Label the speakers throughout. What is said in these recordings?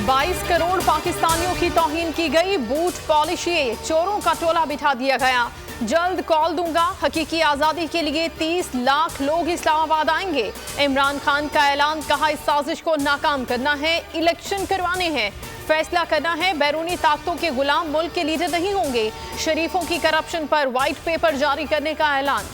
Speaker 1: 22 करोड़ पाकिस्तानियों की तौहीन की गई, बूट पॉलिशी, चोरों का टोला बिठा दिया गया। जल्द कॉल दूंगा, हकीकी आजादी के लिए 30 लाख लोग इस्लामाबाद आएंगे। इमरान खान का ऐलान, कहा इस साजिश को नाकाम करना है, इलेक्शन करवाने हैं, फैसला करना है, बैरूनी ताकतों के गुलाम मुल्क के लीडर नहीं होंगे। शरीफों की करप्शन पर व्हाइट पेपर जारी करने का ऐलान।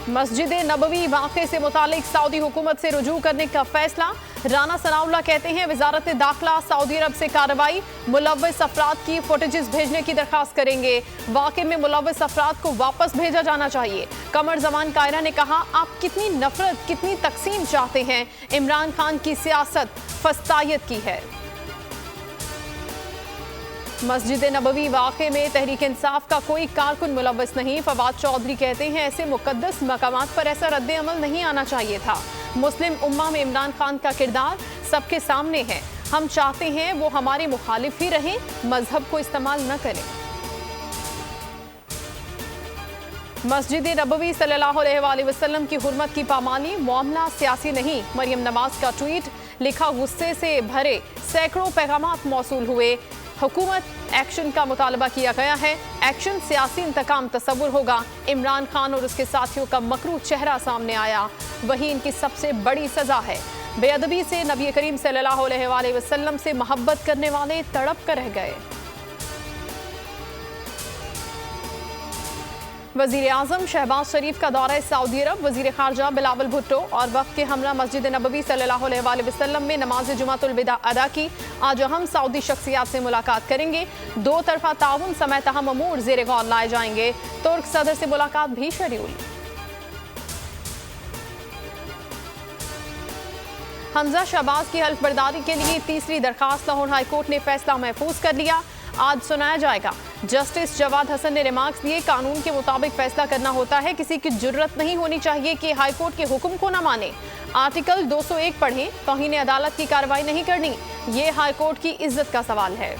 Speaker 1: मस्जिद नबवी वाक़े से मुतालिक सऊदी हुकूमत से रुजू करने का फैसला। राना सनाउल्लाह कहते हैं वजारत दाखिला सऊदी अरब से कार्रवाई, मुलव्वस अफराद की फुटेजेस भेजने की दरखास्त करेंगे। वाक़े में मुलव्वस अफराद को वापस भेजा जाना चाहिए। कमर जमान कायरा ने कहा, आप कितनी नफरत, कितनी तकसीम चाहते हैं। इमरान खान की सियासत फस्तायत की है। मस्जिद नबवी वाक़े में तहरीक इंसाफ का कोई कारकुन मुलव्वस नहीं। फवाद चौधरी कहते हैं ऐसे मुकद्दस मकामात पर ऐसा रद्द अमल नहीं आना चाहिए था। मुस्लिम उम्मा में इमरान खान का किरदार सबके सामने है। हम चाहते हैं वो हमारे मुखालिफ ही रहें, मजहब को इस्तेमाल न करें। मस्जिद नबवी सल्लल्लाहु अलैहि वसल्लम की हुर्मत की पामानी, मामला सियासी नहीं। मरियम नवाज का ट्वीट, लिखा गुस्से से भरे सैकड़ों पैगामात मौसूल हुए। हुकूमत एक्शन का मुतालबा किया गया है। एक्शन सियासी इंतकाम तस्वुर होगा। इमरान खान और उसके साथियों का मकरू चेहरा सामने आया, वही इनकी सबसे बड़ी सजा है। बेअदबी से नबी करीम सल्लल्लाहु अलैहि वसल्लम से मोहब्बत करने वाले तड़प कर रह गए। वजीर आजम शहबाज शरीफ का दौरा सऊदी अरब। वजीर खारजा बिलावल भुट्टो और वक्त के हमरा मस्जिद नबवी सल्लल्लाहु अलैहि वसल्लम में नमाज जुमातुल विदा अदा की। आज अहम सऊदी शख्सियात से मुलाकात करेंगे। दो तरफा ताउन समेत अहम अमूर ज़ेरे गौर लाए जाएंगे। तुर्क सदर से मुलाकात भी शेड्यूल। हमजा शहबाज की हल्फ बर्दारी के लिए तीसरी दरखास्त लाहौर हाईकोर्ट ने फैसला महफूज कर लिया। आज सुनाया जाएगा। जस्टिस जवाद हसन ने रिमार्क्स दिए, कानून के मुताबिक फैसला करना होता है, किसी की जुर्रत नहीं होनी चाहिए कि हाईकोर्ट के हुक्म को न माने। आर्टिकल 201 पढ़ें, तौहीन अदालत की कार्रवाई नहीं करनी, ये हाईकोर्ट की इज्जत का सवाल है।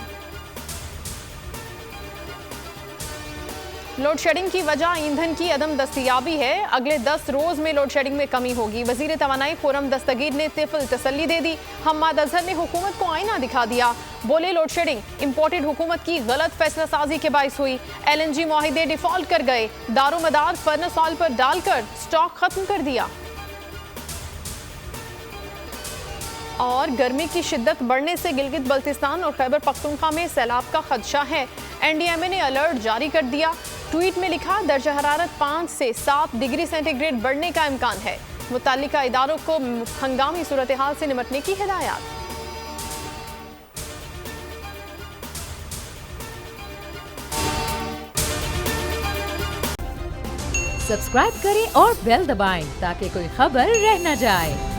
Speaker 1: लोड शेडिंग की वजह ईंधन की अदम दस्तयाबी है। अगले 10 रोज में लोड शेडिंग में कमी होगी। वजीर तवानाई खुर्रम दस्तगीर ने तिफल तसल्ली दे दी। हम्माद अजहर ने हुकूमत को आईना दिखा दिया। बोले लोड शेडिंग इंपोर्टेड हुकूमत की गलत फैसला साजी के बाइस हुई। LNG मुआहिदे डिफॉल्ट कर गए। दारोमदार फर्नेस ऑयल पर डालकर स्टॉक खत्म कर दिया। और गर्मी की शिद्दत बढ़ने से गिलगित बल्तिस्तान और खैबर पख्तूनख्वा में सैलाब का खदशा है। NDMA ने अलर्ट जारी कर दिया। ट्वीट में लिखा, दर्जा हरारत 5 से 7 डिग्री सेंटीग्रेड बढ़ने का इम्कान है। मुतल्लिका इदारों को हंगामी सूरत हाल से निपटने की हिदायत।
Speaker 2: सब्सक्राइब करें और बेल दबाएं ताकि कोई खबर रह न जाए।